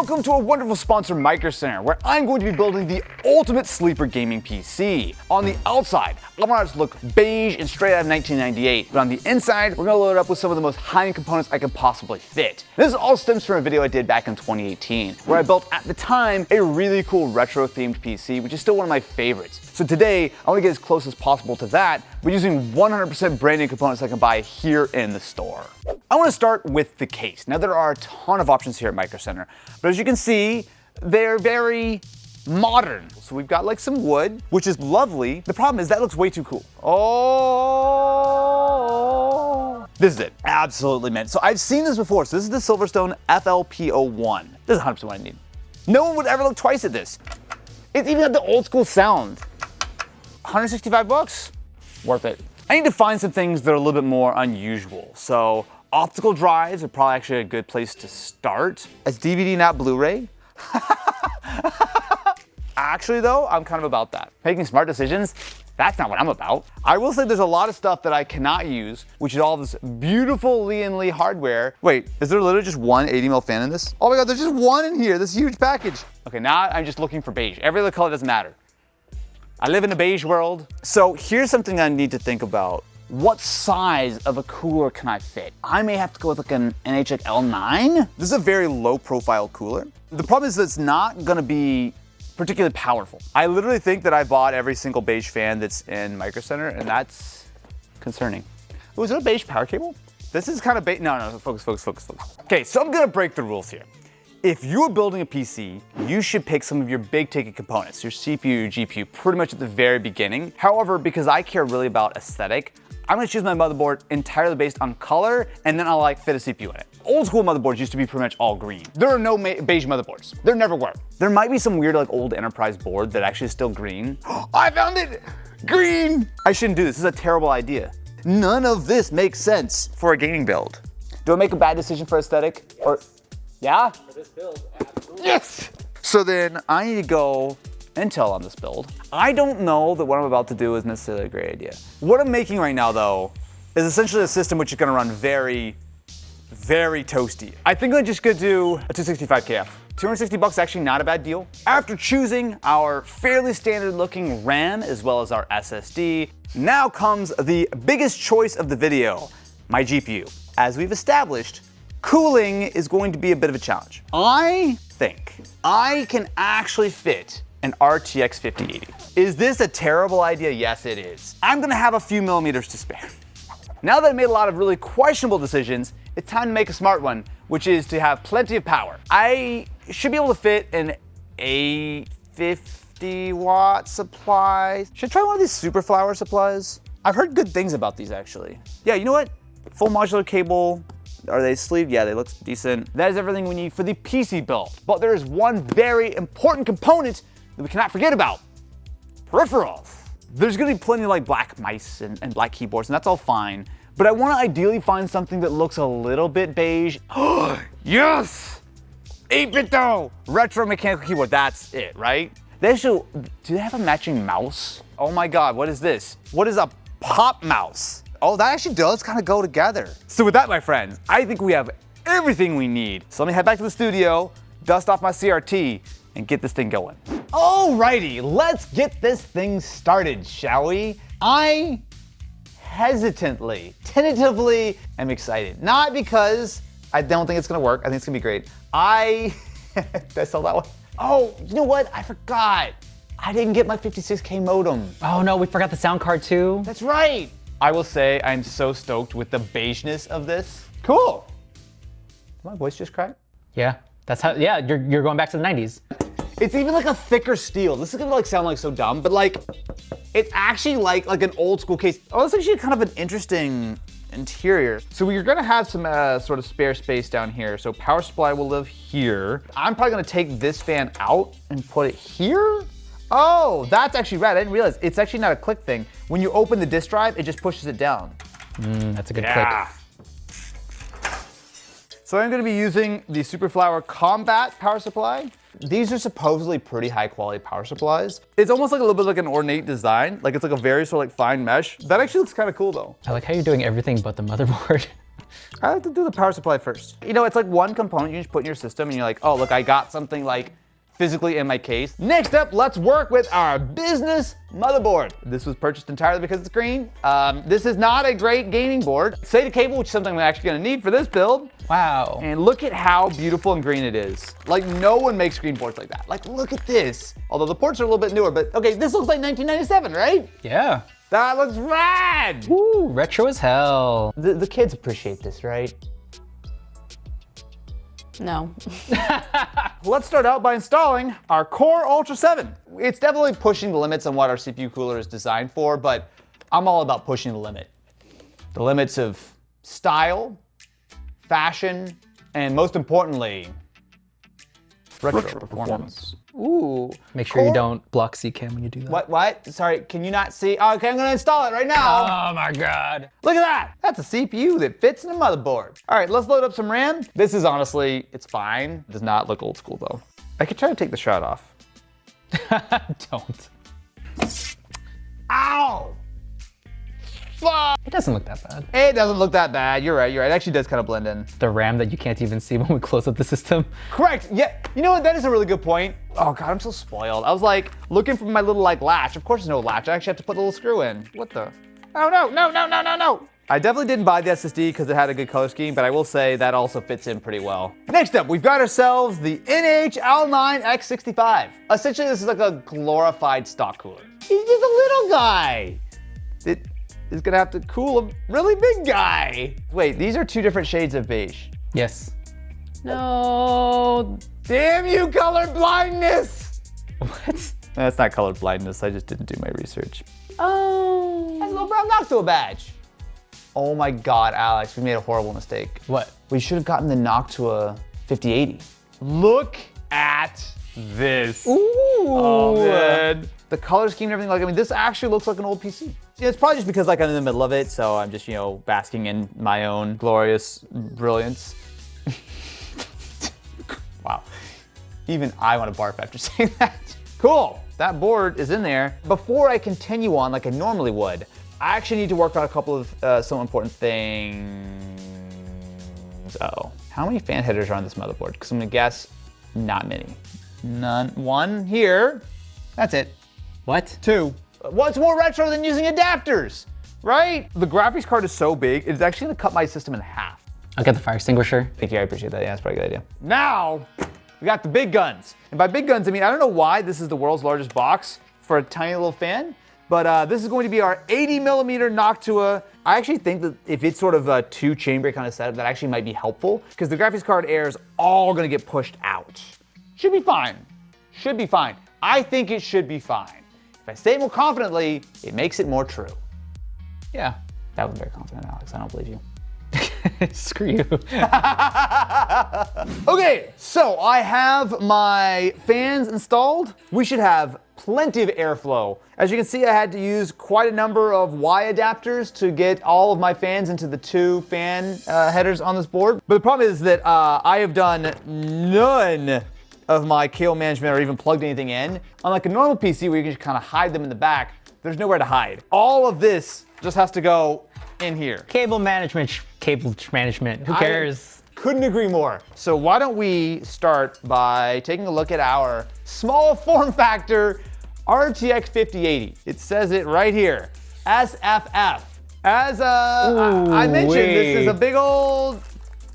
Welcome to a wonderful sponsor, Micro Center, where I'm going to be building the ultimate sleeper gaming PC. On the outside, I want it to look beige and straight out of 1998, but on the inside, we're gonna load it up with some of the most high-end components I could possibly fit. This all stems from a video I did back in 2018, where I built, at the time, a really cool retro-themed PC, which is still one of my favorites. So today, I want to get as close as possible to that, but using 100% brand new components I can buy here in the store. I want to start with the case. Now, there are a ton of options here at Micro Center, but as you can see, they're very modern. So we've got like some wood, which is lovely. The problem is that looks way too cool. Oh, this is it. Absolutely, man. So I've seen this before. So this is the Silverstone FLP01. This is 100% what I need. No one would ever look twice at this. It's even got the old school sound. 165 bucks, worth it. I need to find some things that are a little bit more unusual. So optical drives are probably actually a good place to start. As DVD, not Blu-ray. Actually though, I'm kind of about that. Making smart decisions, that's not what I'm about. I will say there's a lot of stuff that I cannot use, which is all this beautiful Lee & Lee hardware. Wait, is there literally just one 80mm fan in this? Oh my God, there's just one in here, this huge package. Okay, now I'm just looking for beige. Every other color doesn't matter. I live in a beige world. So here's something I need to think about. What size of a cooler can I fit? I may have to go with like an NH L9. This is a very low profile cooler. The problem is that it's not gonna be particularly powerful. I literally think that I bought every single beige fan that's in Micro Center, and that's concerning. Oh, is there a beige power cable? This is kind of beige. No, focus. Okay, so I'm gonna break the rules here. If you're building a PC, you should pick some of your big ticket components, your CPU, your GPU, pretty much at the very beginning. However, because I care really about aesthetic, I'm gonna choose my motherboard entirely based on color, and then I'll like fit a CPU in it. Old school motherboards used to be pretty much all green. There are no beige motherboards. There never were. There might be some weird like old enterprise board that actually is still green. I found it, green. I shouldn't do this, this is a terrible idea. None of this makes sense for a gaming build. Do I make a bad decision for aesthetic? Or, yeah? For this build, absolutely. Yes! So then I need to go Intel on this build. I don't know that what I'm about to do is necessarily a great idea. What I'm making right now though, is essentially a system which is gonna run very toasty. I think I'm just gonna do a 265KF. 260 bucks, actually not a bad deal. After choosing our fairly standard looking RAM as well as our SSD, now comes the biggest choice of the video, my GPU. As we've established, cooling is going to be a bit of a challenge. I think I can actually fit an RTX 5080. Is this a terrible idea? Yes, it is. I'm gonna have a few millimeters to spare. Now that I made a lot of really questionable decisions, it's time to make a smart one, which is to have plenty of power. I should be able to fit an 850-watt supply. Should I try one of these super flower supplies? I've heard good things about these actually. Yeah, you know what? Full modular cable. Are they sleeved? Yeah, they look decent. That is everything we need for the PC build. But there is one very important component that we cannot forget about. Peripherals. There's gonna be plenty of like black mice and black keyboards, and that's all fine. But I wanna ideally find something that looks a little bit beige. Yes! 8-bit though! Retro mechanical keyboard, that's it, right? Do they have a matching mouse? Oh my God, what is this? What is a pop mouse? Oh, that actually does kind of go together. So with that, my friends, I think we have everything we need. So let me head back to the studio, dust off my CRT, and get this thing going. Alrighty, let's get this thing started, shall we? I hesitantly, tentatively am excited. Not because I don't think it's gonna work, I think it's gonna be great. did I sell that one? Oh, you know what, I forgot. I didn't get my 56K modem. Oh no, we forgot the sound card too. That's right. I will say I'm so stoked with the beigeness of this. Cool. Did my voice just crack? Yeah, that's how, yeah, you're going back to the 90s. It's even like a thicker steel. This is gonna like sound like so dumb, but like, it's actually like an old school case. Oh, it's actually kind of an interesting interior. So we're gonna have some sort of spare space down here. So power supply will live here. I'm probably gonna take this fan out and put it here. Oh, that's actually rad. I didn't realize it's actually not a click thing. When you open the disk drive, it just pushes it down. That's a good click. So I'm gonna be using the Superflower Combat power supply. These are supposedly pretty high quality power supplies. It's almost like a little bit like an ornate design. Like it's like a very sort of like fine mesh. That actually looks kind of cool though. I like how you're doing everything but the motherboard. I like to do the power supply first. You know, it's like one component you just put in your system and you're like, oh, look, I got something like physically in my case. Next up, let's work with our business motherboard. This was purchased entirely because it's green. This is not a great gaming board. SATA cable, which is something I'm actually gonna need for this build. Wow. And look at how beautiful and green it is. Like, no one makes green boards like that. Like, look at this. Although the ports are a little bit newer, but okay, this looks like 1997, right? Yeah. That looks rad. Woo, retro as hell. The kids appreciate this, right? No. Let's start out by installing our Core Ultra 7. It's definitely pushing the limits on what our CPU cooler is designed for, but I'm all about pushing the limit. The limits of style, fashion, and most importantly, retro performance. Ooh. Make sure you don't block CCAM when you do that. What? Sorry, can you not see? Oh, okay, I'm gonna install it right now. Oh my God. Look at that. That's a CPU that fits in a motherboard. All right, let's load up some RAM. This is honestly, it's fine. It does not look old school though. I could try to take the shroud off. Don't. Ow! Fuck! It doesn't look that bad. It doesn't look that bad. You're right. It actually does kind of blend in. The RAM that you can't even see when we close up the system. Correct. Yeah. You know what? That is a really good point. Oh God, I'm so spoiled. I was like looking for my little like latch. Of course there's no latch. I actually have to put the little screw in. What the? Oh no. I definitely didn't buy the SSD because it had a good color scheme, but I will say that also fits in pretty well. Next up, we've got ourselves the NHL9X65. Essentially, this is like a glorified stock cooler. He's just a little guy. It is gonna have to cool a really big guy. Wait, these are two different shades of beige. Yes. No. Damn you, color blindness! What? That's not color blindness, I just didn't do my research. Oh. That's a little brown Noctua badge. Oh my God, Alex, we made a horrible mistake. What? We should have gotten the Noctua 5080. Look at this. Ooh. Oh man. The color scheme and everything, like, I mean, this actually looks like an old PC. Yeah, it's probably just because like I'm in the middle of it, so I'm just, you know, basking in my own glorious brilliance. Wow. Even I want to barf after saying that. Cool, that board is in there. Before I continue on like I normally would, I actually need to work on a couple of some important things. Uh-oh. How many fan headers are on this motherboard? Because I'm gonna guess not many. None. One here. That's it. What? Two. What's more retro than using adapters, right? The graphics card is so big, it's actually gonna cut my system in half. I'll get the fire extinguisher. Thank you, I appreciate that. Yeah, that's probably a good idea. Now, we got the big guns. And by big guns, I mean, I don't know why this is the world's largest box for a tiny little fan, but this is going to be our 80 millimeter Noctua. I actually think that if it's sort of a two chamber kind of setup, that actually might be helpful because the graphics card air is all gonna get pushed out. Should be fine. Should be fine. I think it should be fine. If I say it more confidently, it makes it more true. Yeah. That was very confident, Alex. I don't believe you. Screw you. Okay, so I have my fans installed. We should have plenty of airflow. As you can see, I had to use quite a number of Y adapters to get all of my fans into the two fan headers on this board. But the problem is that I have done none of my cable management or even plugged anything in. Unlike a normal PC where you can just kind of hide them in the back, there's nowhere to hide. All of this just has to go in here. Cable management. Who cares? Couldn't agree more. So why don't we start by taking a look at our small form factor RTX 5080. It says it right here, SFF. As I mentioned, this is a big old,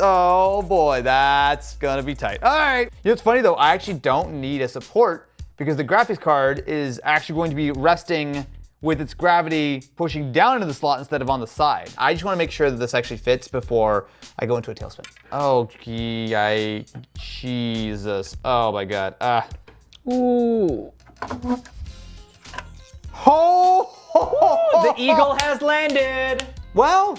oh boy, that's gonna be tight. All right, you know what's funny though, I actually don't need a support because the graphics card is actually going to be resting with its gravity pushing down into the slot instead of on the side. I just wanna make sure that this actually fits before I go into a tailspin. Oh, Jesus, oh my God. Ooh. Oh! The eagle has landed. Well,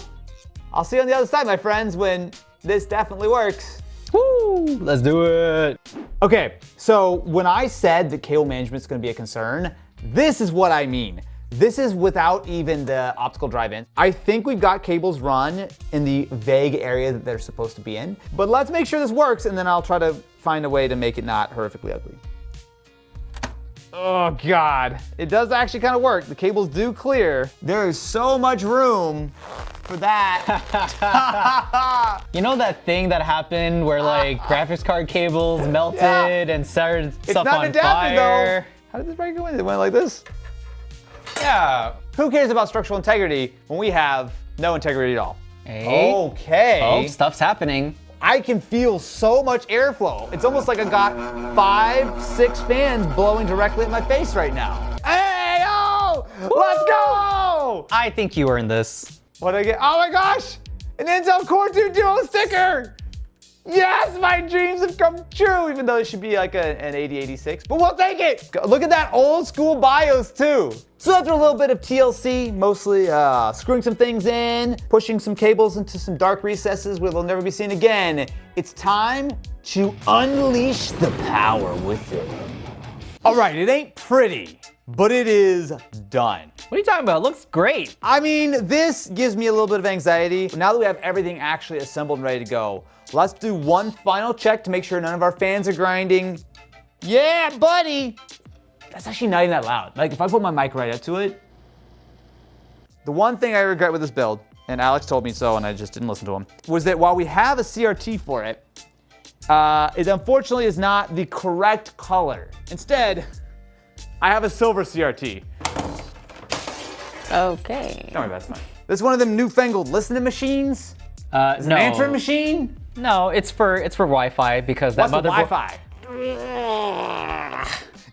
I'll see you on the other side, my friends, when this definitely works. Woo! Let's do it. Okay, so when I said that cable management is gonna be a concern, this is what I mean. This is without even the optical drive-in. I think we've got cables run in the vague area that they're supposed to be in, but let's make sure this works and then I'll try to find a way to make it not horrifically ugly. Oh God, it does actually kind of work. The cables do clear. There is so much room for that. You know that thing that happened where like graphics card cables melted and started stuff on fire? How did this bracket go in? It went like this? Yeah. Who cares about structural integrity when we have no integrity at all? Hey. Okay. Oh, stuff's happening. I can feel so much airflow. It's almost like I got 5, 6 fans blowing directly at my face right now. Hey, yo! Let's go! I think you earned this. What did I get? Oh my gosh! An Intel Core 2 Duo sticker! Yes, my dreams have come true, even though it should be like an 8086, but we'll take it! Look at that old school BIOS too. So after a little bit of TLC, mostly screwing some things in, pushing some cables into some dark recesses where they'll never be seen again, it's time to unleash the power within. All right, it ain't pretty, but it is done. What are you talking about? It looks great. I mean, this gives me a little bit of anxiety. Now that we have everything actually assembled and ready to go, let's do one final check to make sure none of our fans are grinding. Yeah, buddy. That's actually not even that loud. Like if I put my mic right up to it. The one thing I regret with this build, and Alex told me so and I just didn't listen to him, was that while we have a CRT for it, it unfortunately is not the correct color. Instead, I have a silver CRT. Okay. Don't worry, that's fine. This is one of them newfangled listening machines. Is it No. an answering machine? No, it's for Wi-Fi because that What's the motherboard. Wi-Fi?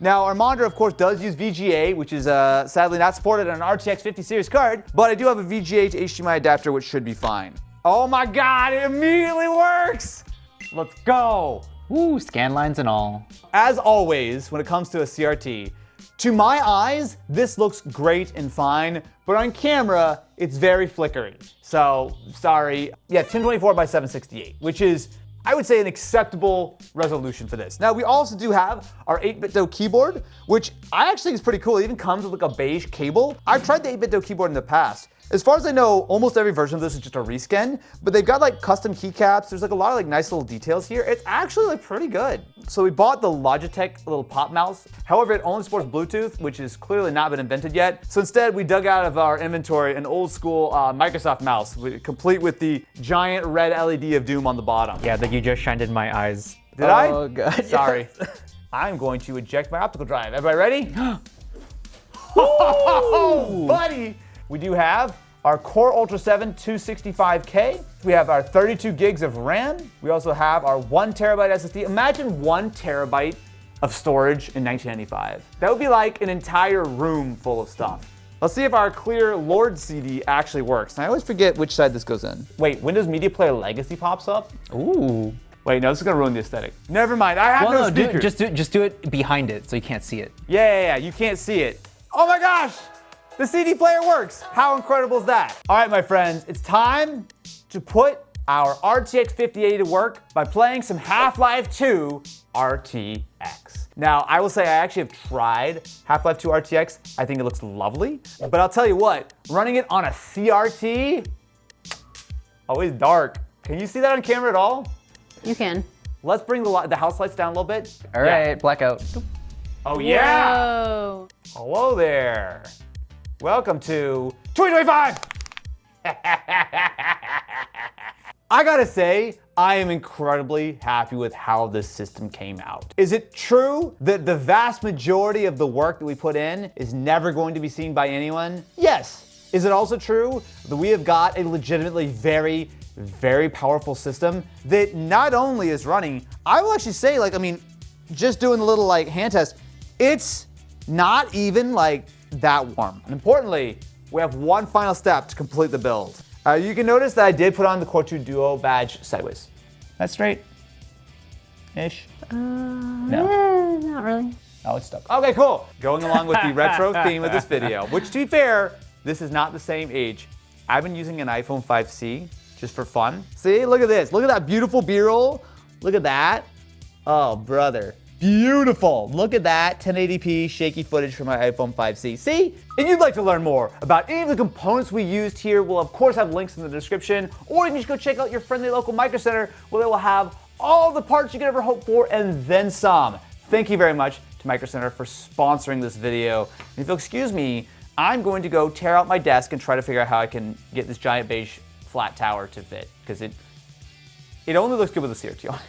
Now, our monitor, of course, does use VGA, which is sadly not supported on an RTX 50 series card, but I do have a VGA to HDMI adapter, which should be fine. Oh my God, it immediately works! Let's go! Ooh, scan lines and all. As always, when it comes to a CRT, to my eyes, this looks great and fine, but on camera, it's very flickery. So, sorry. Yeah, 1024 by 768, which is, I would say, an acceptable resolution for this. Now, we also do have our 8BitDo keyboard, which I actually think is pretty cool. It even comes with like a beige cable. I've tried the 8BitDo keyboard in the past. As far as I know, almost every version of this is just a reskin, but they've got like custom keycaps. There's like a lot of like nice little details here. It's actually like pretty good. So we bought the Logitech little pop mouse. However, it only supports Bluetooth, which has clearly not been invented yet. So instead, we dug out of our inventory an old school Microsoft mouse, complete with the giant red LED of doom on the bottom. Yeah, that you just shined in my eyes. Did I? Oh, God. Sorry. I'm going to eject my optical drive. Everybody ready? Oh, buddy! We do have our Core Ultra 7 265K. We have our 32 gigs of RAM. We also have our 1 terabyte SSD. Imagine 1 terabyte of storage in 1995. That would be like an entire room full of stuff. Let's see if our clear Lord CD actually works. And I always forget which side this goes in. Wait, Windows Media Player Legacy pops up? Ooh. Wait, no, this is gonna ruin the aesthetic. Never mind, I have no speakers. Just do it behind it so you can't see it. Yeah, you can't see it. Oh my gosh, the CD player works. How incredible is that? All right, my friends, it's time to put our RTX 5080 to work by playing some Half-Life 2 RTX. Now, I will say I actually have tried Half-Life 2 RTX. I think it looks lovely, but I'll tell you what, running it on a CRT, always dark. Can you see that on camera at all? You can. Let's bring the house lights down a little bit. All right, blackout. Oh yeah! Whoa. Hello there. Welcome to 2025! I gotta say, I am incredibly happy with how this system came out. Is it true that the vast majority of the work that we put in is never going to be seen by anyone? Yes. Is it also true that we have got a legitimately very, very powerful system that not only is running, I will actually say, like, I mean, just doing the little like hand test, it's not even like that warm. And importantly, we have one final step to complete the build. You can notice that I did put on the Core 2 Duo badge sideways. That's straight? Ish? No. Not really. Oh, it's stuck. Okay, cool. Going along with the retro theme of this video, which to be fair, this is not the same age. I've been using an iPhone 5C just for fun. See, look at this. Look at that beautiful B-roll. Look at that. Oh, brother. Beautiful. Look at that 1080p shaky footage from my iPhone 5C. See? If you'd like to learn more about any of the components we used here, we'll of course have links in the description, or you can just go check out your friendly local Micro Center where they will have all the parts you could ever hope for and then some. Thank you very much to to Micro Center for sponsoring this video. And if you'll excuse me, I'm going to go tear out my desk and try to figure out how I can get this giant beige flat tower to fit, because it only looks good with the CRT on it.